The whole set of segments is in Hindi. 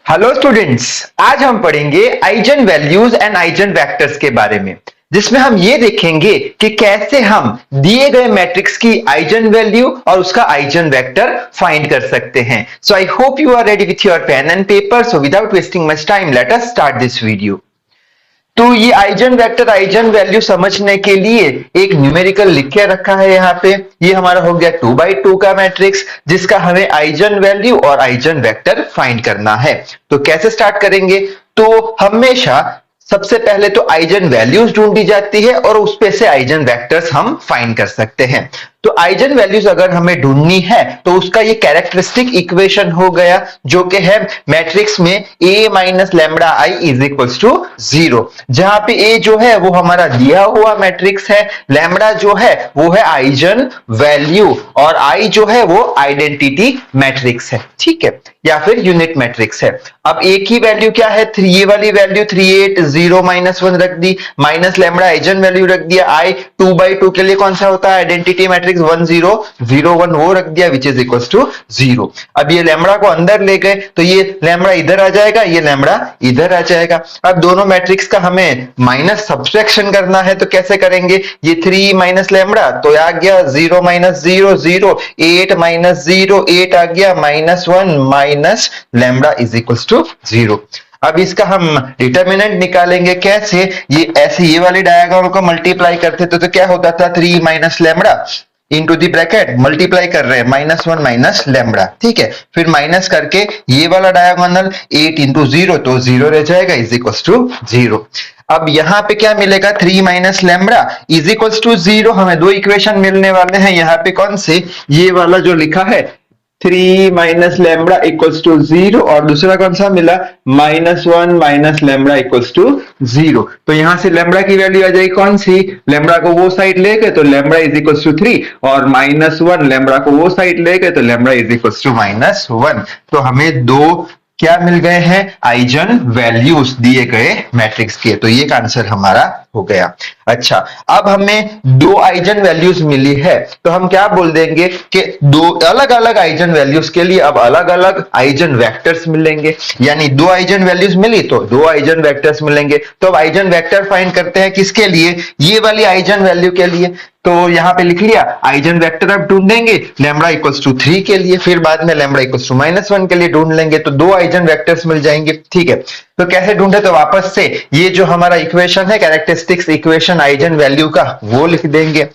हेलो स्टूडेंट्स, आज हम पढ़ेंगे eigen values and eigen vectors के बारे में, जिसमें हम ये देखेंगे कि कैसे हम दिए गए मैट्रिक्स की आइजन वैल्यू और उसका आइजन वेक्टर फाइंड कर सकते हैं। So I hope you are ready with your pen and paper. So without wasting much time, let us start this video. तो ये आइजन वेक्टर आइजन वैल्यू समझने के लिए एक न्यूमेरिकल लिख के रखा है यहाँ पे। ये हमारा हो गया 2x2 का मैट्रिक्स, जिसका हमें आइजन वैल्यू और आइजन वेक्टर फाइंड करना है। तो कैसे स्टार्ट करेंगे? तो हमेशा सबसे पहले तो आइजन वैल्यूज ढूंढी जाती है और उस पे से आइजन वेक्टर्स हम फाइंड कर सकते हैं। तो आइजन वैल्यूज अगर हमें ढूंढनी है तो उसका ये कैरेक्टरिस्टिक इक्वेशन हो गया, जो कि है मैट्रिक्स में a minus lambda I is equals to 0, जहां पे a जो है वो हमारा दिया हुआ मैट्रिक्स है, लैम्बडा जो है वो है आइजन वैल्यू और i जो है वो आइडेंटिटी मैट्रिक्स है, ठीक है, या फिर यूनिट मैट्रिक्स है। अब a की वैल्यू क्या है? 3, ये वाली वैल्यू 38 माइनस 1 रख दी, माइनस लैम्बडा आइजन वैल्यू रख दिया i। 2/2 के लिए कौन सा होता है आइडेंटिटी मैट्रिक्स? 1 0 0 1, वो रख दिया विच इज इक्वल्स टू 0। अब ये लैम्बडा को अंदर ले गए तो ये लैम्बडा इधर आ जाएगा, ये लैम्बडा इधर आ जाएगा। अब दोनों मैट्रिक्स का हमें माइनस सब्सट्रैक्शन करना है, तो कैसे करेंगे? ये 3 माइनस लैम्बडा तो आ गया 0 माइनस 0 0, 8 माइनस 0 8 आ गया, minus 1 minus lambda is equals to 0। अब इसका हम डिटर्मिनेंट निकालेंगे कैसे? ये ऐसे ये वाले डायगोनल को मल्टीप्लाई करते तो क्या होता था? 3 minus lambda into the bracket multiply कर रहे हैं -1 माइनस लैम्बडा, ठीक है। फिर माइनस करके ये वाला डायगोनल 8 इंटू 0 तो 0 रह जाएगा इज इक्वल्स टू 0। अब यहां पे क्या मिलेगा? 3 minus lambda is equals to 0। हमें दो इक्वेशन मिलने वाले हैं यहाँ पे। कौन से? ये वाला जो लिखा है 3 माइनस लैम्बडा इक्वल्स टू 0 और दूसरा कौन सा मिला? -1 माइनस लैम्बडा इक्वल्स टू 0। तो यहां से लैम्बडा की वैल्यू आ जाएगी कौन सी? लैम्बडा को वो साइड ले गए तो लैम्बडा इज इक्वल्स टू 3 और -1 लैम्बडा को वो साइड ले गए तो लैम्बडा इज इक्वल्स टू -1। तो हमें दो क्या मिल गए हैं? आइजन वैल्यूज दिए गए मैट्रिक्स के। तो ये आंसर हमारा हो गया। अच्छा, अब हमें दो आइजन वैल्यूज मिली है तो हम क्या बोल देंगे कि दो अलग अलग आइजन वैल्यूज के लिए अब अलग अलग आइजन वेक्टर्स मिलेंगे। यानी दो आइजन वैल्यूज मिली तो दो आइजन वेक्टर्स मिलेंगे। तो अब आइजन वेक्टर फाइंड करते हैं किसके लिए? ये वाली आइजन वैल्यू के लिए। तो यहां पे लिख लिया आइजन वेक्टर अब ढूंढेंगे लैम्बडा इक्वल्स टू 3 के लिए, फिर बाद में लैम्बडा इक्वल्स टू -1 के लिए ढूंढ लेंगे, तो दो आइजन वेक्टर्स मिल जाएंगे, ठीक है। तो कैसे ढूंढे? तो वापस से ये जो हमारा इक्वेशन है कैरेक्टरिस्टिक्स इक्वेशन आइजन वैल्यू का, वो लिख देंगे।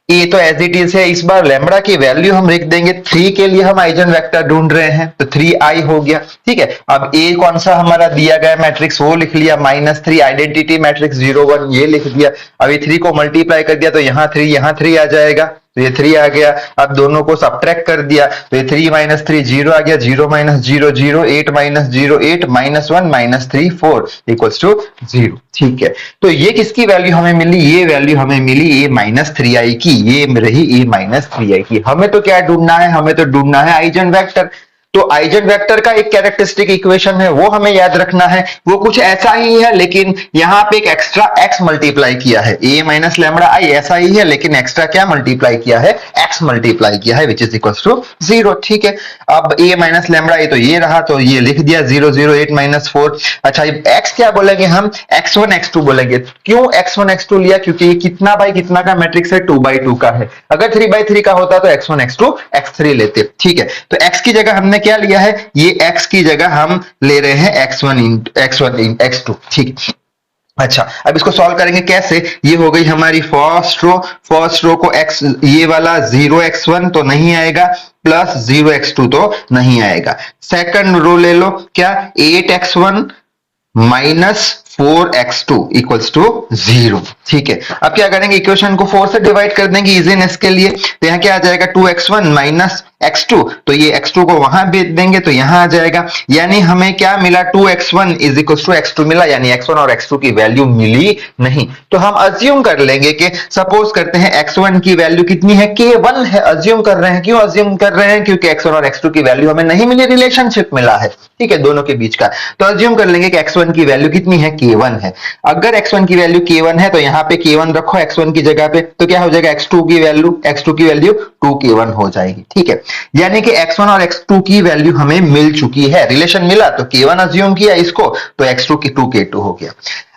ए तो एज इट इज है, इस बार लैम्बडा की वैल्यू हम लिख देंगे। 3 के लिए हम आइजन वेक्टर ढूंढ रहे हैं तो 3i हो गया, ठीक है। अब ए कौन सा हमारा दिया गया मैट्रिक्स वो लिख लिया, -3 आइडेंटिटी मैट्रिक्स 0 1 ये लिख दिया। अब ये 3 को मल्टीप्लाई कर दिया तो यहाँ 3 आ जाएगा, तो ये 3 आ गया। अब दोनों को सब्ट्रैक्ट कर दिया तो ये 3 माइनस 3 0 आ गया, 0 minus 0 0, 8 minus 0 8, -1 minus 3 4 equals to 0, ठीक है। तो ये किसकी वैल्यू हमें मिली? ये वैल्यू हमें मिली a-3i की, ये रही a-3i की। हमें तो क्या ढूंढना है? हमें तो ढूंढना है आइजन वेक्टर। तो आइजन वेक्टर का एक कैरेक्टरिस्टिक इक्वेशन है, वो हमें याद रखना है। वो कुछ ऐसा ही है, लेकिन यहां पे एक एक्स्ट्रा x मल्टीप्लाई किया है। a माइनस लैम्बडा आई ऐसा ही है, लेकिन एक्स्ट्रा क्या मल्टीप्लाई किया है? x मल्टीप्लाई किया है विच इज इक्वल्स टू 0, ठीक है। अब a माइनस लैम्बडा आई तो ये रहा, तो ये लिख दिया 0 0 8 माइनस 4। अच्छा, x क्या बोलेंगे हम? x1 x2 बोलेंगे। क्यों x1 x2 लिया? क्योंकि ये कितना बाई कितना का मैट्रिक्स है? 2/2 का है। अगर 3/3 का होता तो x1 x2 x3 लेते, ठीक है। तो x की जगह हमने क्या लिया है? ये x की जगह हम ले रहे हैं x1 x2, ठीक है। अच्छा, अब इसको सॉल्व करेंगे कैसे? ये हो गई हमारी फर्स्ट रो को x, ये वाला 0x1 तो नहीं आएगा, प्लस 0x2 तो नहीं आएगा। सेकंड रो ले लो, क्या? 8x1 minus 4x2 equals to 0, ठीक है। अब क्या करेंगे? इक्वेशन को 4 से डिवाइड कर देंगे इजीनेस के लिए। तो यहाँ क्या आ जाएगा? 2x1 माइनस x2, तो ये x2 को वहां भेज देंगे तो यहां आ जाएगा। यानी हमें क्या मिला? 2x1 is equals to x2 मिला, यानी x1 और x2 की वैल्यू मिली नहीं। तो हम अज्यूम कर लेंगे कि सपोज करते हैं x1 की वैल्यू कितनी है? k1 है। अज्यूम कर रहे हैं। क्यों अज्यूम कर रहे हैं? क्योंकि x1 और x2 की वैल्यू हमें नहीं मिली, रिलेशनशिप मिला है, ठीक है, दोनों के बीच का। तो अज्यूम कर लेंगे कि x1 की वैल्यू कितनी है? k1 है। अगर x1 की वैल्यू k1 है तो यहाँ पे k1 रखो x1 की जगह पे, तो क्या हो जाएगा? x2 की वैल्यू 2k1 हो जाएगी, ठीक है। यानी कि x1 और x2 की वैल्यू हमें मिल चुकी है, रिलेशन मिला तो k1 अज्यूम किया इसको, तो x2 की 2k2 हो गया।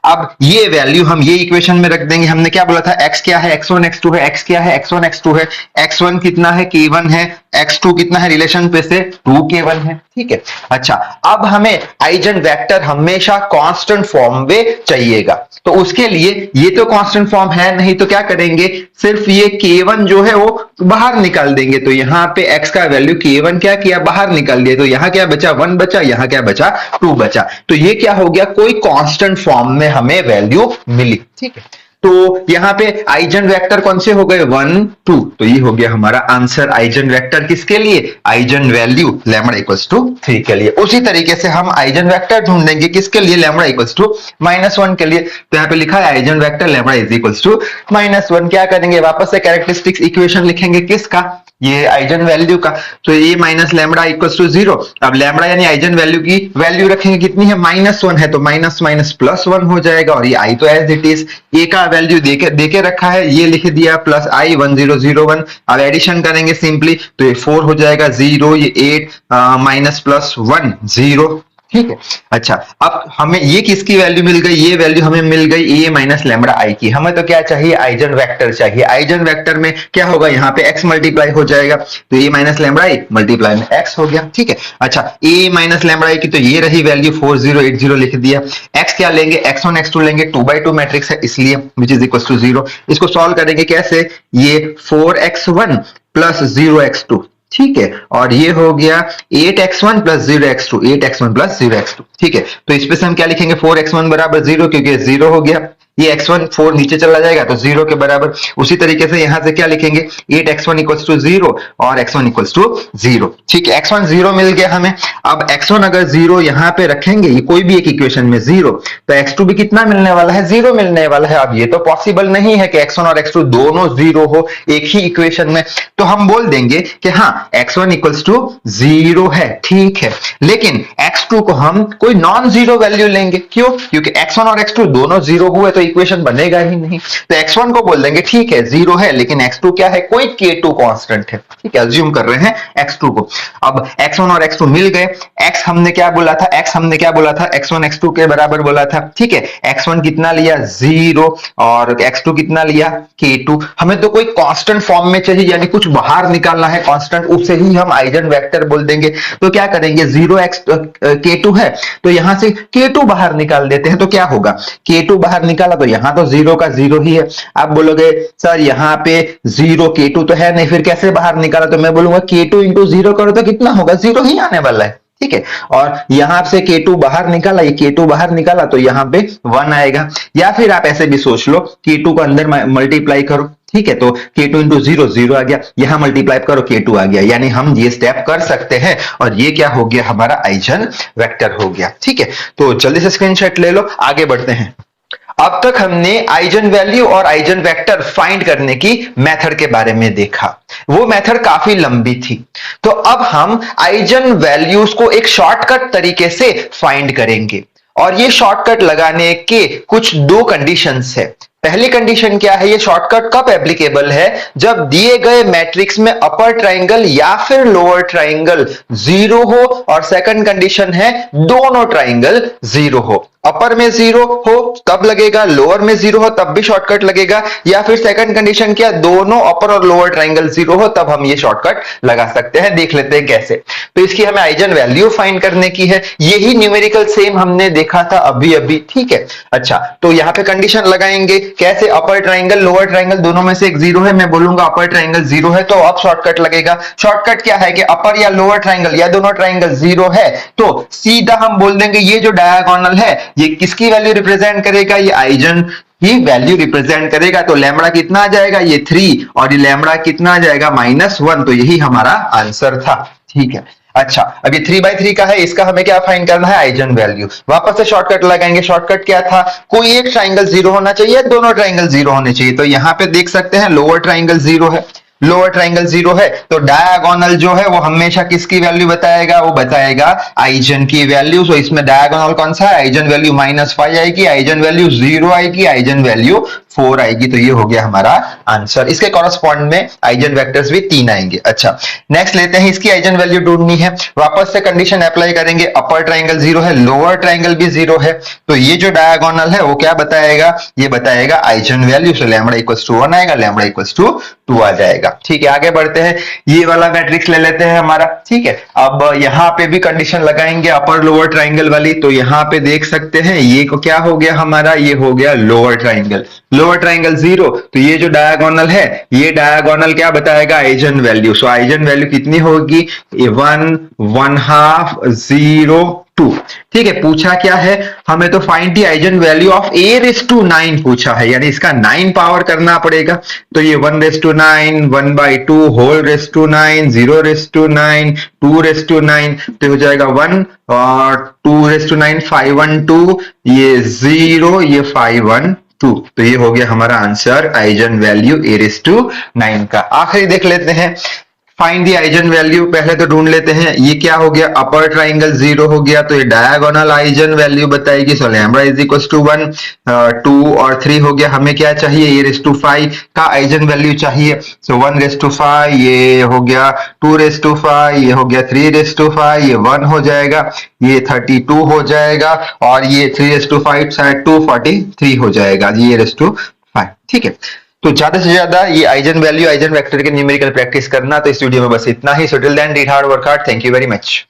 अब ये वैल्यू हम ये इक्वेशन में रख देंगे। हमने क्या बोला था, x क्या है, x1 x2 है, x क्या है, x1 x2 है, x1 कितना है, k1 है, x2 कितना है, रिलेशन पे से 2k1 है, ठीक है। अच्छा, अब हमें आइजन वेक्टर हमेशा कांस्टेंट फॉर्म में चाहिएगा, तो उसके लिए ये तो कांस्टेंट फॉर्म है नहीं, तो क्या करेंगे, सिर्फ ये k1 जो है वो बाहर निकाल देंगे। तो यहाँ पे x का वैल्यू k1 क्या किया, बाहर निकाल दिया, तो यहाँ क्या बचा, 1 बचा, यहाँ क्या बचा, 2 बचा। तो ये क्या हो गया, कोई कांस्टेंट फॉर्म में हमें वैल्यू मिली, ठीक है। तो यहां पे आइजन वेक्टर कौन से हो गए, 1 2, तो ये हो गया हमारा आंसर। आइजन वेक्टर किसके लिए, eigen value lambda equals to 3 के लिए। उसी तरीके से हम आइजन वेक्टर ढूंढेंगे किसके लिए, लैम्बडा इक्वल्स टू -1 के लिए। तो यहाँ पे लिखा है eigen vector lambda is equals to -1। क्या करेंगे, वापस से कैरेक्टरिस्टिक्स इक्वेशन लिखेंगे किसका, ये आइजन वैल्यू का। तो ये माइनस लैम्बडा इक्वल्स टू 0। अब लैम्बडा यानी आइजन वैल्यू की वैल्यू रखेंगे कितनी है, -1 है, तो माइनस माइनस +1 हो जाएगा। और ये आई तो एज इट इज, ए का वैल्यू देके रखा है, ये लिख दिया प्लस आई 1001। अब एडिशन करेंगे सिंपली, तो ये 4 हो जाएगा, 0 ये 8 माइनस +1 0, ठीक है। अच्छा, अब हमें ये किसकी वैल्यू मिल गई, ये वैल्यू हमें मिल गई ए माइनस लैम्बडा आई की। हमें तो क्या चाहिए, आइजन वेक्टर चाहिए। आइजन वेक्टर में क्या होगा, यहाँ पे x मल्टीप्लाई हो जाएगा, तो ए माइनस लैम्बडा आई मल्टीप्लाई में x हो गया, ठीक है। अच्छा, ए माइनस लैम्बडा आई की तो ये रही वैल्यू 4080 लिख दिया। x क्या लेंगे, x1 x2 लेंगे, 2/2 मैट्रिक्स है इसलिए, विच इज इक्वल टू 0। इसको सॉल्व करेंगे कैसे, ये 4x1 प्लस 0x2, ठीक है, और ये हो गया 8x1 plus 0x2, 8x1 plus 0x2, ठीक है। तो इस पे से हम क्या लिखेंगे, 4x1 बराबर 0, क्योंकि 0 हो गया, ये x1 4 नीचे चला जाएगा तो 0 के बराबर। उसी तरीके से यहां से क्या लिखेंगे, 8x1 इक्वल्स टू 0 और x1 इक्वल्स टू 0, ठीक है। x1 0 मिल गया हमें। अब x1 अगर 0 यहां पे रखेंगे, ये कोई भी एक इक्वेशन में 0, तो x2 भी कितना मिलने वाला है, 0 मिलने वाला है। अब ये तो पॉसिबल नहीं है कि x1 और x2 दोनों 0 हो एक ही इक्वेशन में, तो हम बोल देंगे कि हाँ x1 इक्वल्स टू 0 है, ठीक है। लेकिन x2 को हम कोई नॉन जीरो वैल्यू लेंगे, क्यों, क्योंकि x1 और x2 दोनों 0 हुए तो इक्वेशन बनेगा ही नहीं। तो x1 को बोल देंगे ठीक है 0 है, लेकिन x2 क्या है, कोई k2 कांस्टेंट है, ठीक है, अज्यूम कर रहे हैं x2 को। अब x1 और x2 मिल गए। x हमने क्या बोला था, x1 x2 के बराबर बोला था, ठीक है। x1 कितना लिया, 0, और x2 कितना लिया, k2। हमें तो कोई कांस्टेंट फॉर्म में चाहिए, यानी कुछ बाहर निकालना है कांस्टेंट, उससे ही हम आइजन वेक्टर बोल देंगे। तो क्या करेंगे, 0x k2 है, तो यहां से k2 बाहर निकाल देते हैं, तो क्या होगा, k2 बाहर निकाला तो यहां तो 0 का 0 ही है। आप बोलोगे सर यहाँ पे 0 k2 तो है नहीं, फिर कैसे बाहर निकाला, तो मैं बोलूंगा k2 इंटू 0 करो तो कितना होगा, 0 ही आने वाला है, ठीक है। और यहां से k2 बाहर निकाला, ये k2 बाहर निकाला तो यहां पे 1 आएगा। या फिर आप ऐसे भी सोच लो, k2 को अंदर मल्टीप्लाई करो, ठीक है, तो k2 इंटू 0 0 आ गया, यहां मल्टीप्लाई करो k2 आ गया, यानी हम ये स्टेप कर सकते हैं, और ये क्या हो गया, हमारा आइजन वेक्टर हो गया, ठीक है। तो जल्दी से स्क्रीनशॉट ले लो, आगे बढ़ते हैं। अब तक हमने आइजन वैल्यू और आइजन वेक्टर फाइंड करने की मेथड के बारे में देखा। वो मेथड काफी लंबी थी, तो अब हम आइजन वैल्यूज को एक शॉर्टकट तरीके से फाइंड करेंगे, और ये शॉर्टकट लगाने के कुछ 2 कंडीशंस है। पहली कंडीशन क्या है, ये शॉर्टकट कब एप्लीकेबल है, जब दिए गए मैट्रिक्स में अपर ट्राइंगल या फिर लोअर ट्राइंगल 0 हो, और सेकंड कंडीशन है दोनों ट्राइंगल 0 हो। अपर में 0 हो तब लगेगा, लोअर में 0 हो तब भी शॉर्टकट लगेगा, या फिर सेकंड कंडीशन क्या, दोनों अपर और लोअर ट्राइंगल 0 हो तब हम ये शॉर्टकट लगा सकते हैं। देख लेते हैं कैसे। तो इसकी हमें आइजन वैल्यू फाइंड करने की है, यही न्यूमेरिकल सेम हमने देखा था अभी अभी, ठीक है। अच्छा, तो यहां पे कंडीशन लगाएंगे कैसे, अपर ट्राइंगल लोअर ट्राइंगल दोनों में से एक 0 है, मैं बोलूंगा अपर ट्राइंगल 0 है, तो अब शॉर्टकट लगेगा। शॉर्टकट क्या है कि अपर या लोअर ट्राइंगल या दोनों ट्राइंगल 0 है, तो सीधा हम बोल देंगे ये जो डायगोनल है ये किसकी वैल्यू रिप्रेजेंट करेगा, ये आइजन ही वैल्यू रिप्रेजेंट करेगा। तो लैम्बडा कितना आ जाएगा, ये 3, और ये लैम्बडा कितना आ जाएगा, -1। तो यही हमारा आंसर था, ठीक है। अच्छा, अब ये 3/3 का है, इसका हमें क्या फाइंड करना है, आइजन वैल्यू। वापस से शॉर्टकट लगाएंगे। शॉर्टकट क्या था, कोई एक ट्राइंगल 0 होना चाहिए, दोनों ट्राइंगल 0 होने चाहिए। तो यहां पे देख सकते हैं लोअर ट्राइंगल 0 है, लोअर ट्राइंगल 0 है, तो डायगोनल जो है वो हमेशा किसकी वैल्यू बताएगा, वो बताएगा आइजन की वैल्यू। तो इसमें डायगोनल कौन सा है, आइजन वैल्यू -5 आएगी, आइजन वैल्यू 0 आएगी, आइजन वैल्यू 4 आएगी, तो ये हो गया हमारा आंसर। इसके कॉरस्पॉन्ड में आइजन वेक्टर्स भी 3 आएंगे। अच्छा, नेक्स्ट लेते हैं, इसकी आइजन वैल्यू ढूंढनी है। वापस से कंडीशन अप्लाई करेंगे, अपर ट्राइंगल 0 है, लोअर ट्राइंगल भी 0 है, तो ये जो डायगोनल है वो क्या बताएगा, ये बताएगा eigen value. So lambda equals to 1 आएगा, लैम्बडा इक्वल्स टू 2 आ जाएगा। ठीक है, आगे बढ़ते हैं, ये वाला मैट्रिक्स ले लेते हैं हमारा। ठीक है, अब यहां पे भी कंडीशन लगाएंगे अपर लोअर ट्राइंगल वाली, तो यहां पे देख सकते हैं ये को क्या हो गया हमारा, ये हो गया लोअर ट्राइंगल। लोअर ट्राइंगल 0, तो ये जो डायगोनल है, ये डायगोनल क्या बताएगा, आइजन वैल्यू। सो आइजन वैल्यू कितनी होगी, 1, 1/2, 0, 2। ठीक है, पूछा क्या है हमें, तो find the eigen value of a⁹9 पूछा है, यानी इसका 9 पावर करना पड़ेगा। तो ये 1⁹9, 1/2, whole⁹9, 0⁹9, 2⁹9, तो हो जाएगा 1 और 2⁹9, 5 1 2, ये 0, ये 5 1 2, तो ये हो गया हमारा आंसर, आइजन वैल्यू a⁹9 का। आखिरी देख लेते हैं, फाइंड दी आइजन वैल्यू। पहले तो ढूंढ लेते हैं, ये क्या हो गया, अपर ट्राइंगल 0 हो गया, तो ये डायगोनल आइजन वैल्यू बताएगी। सो लैम्बडा इज इक्वल टू 1, 2 और 3 हो गया। हमें क्या चाहिए, ये a⁵5 का आइजन वैल्यू चाहिए। सो 1⁵5, ये हो गया 2⁵5, ये हो गया 3⁵5, ये 1 हो जाएगा, ये 32 हो जाएगा, और ये 3⁵5 साइड 243 हो जाएगा, ये a⁵5। ठीक है, तो ज्यादा से ज्यादा ये आइजन वैल्यू, आइजन वेक्टर के न्यूमेरिकल प्रैक्टिस करना। तो इस वीडियो में बस इतना ही। So till then, read hard, work hard. Thank you very much.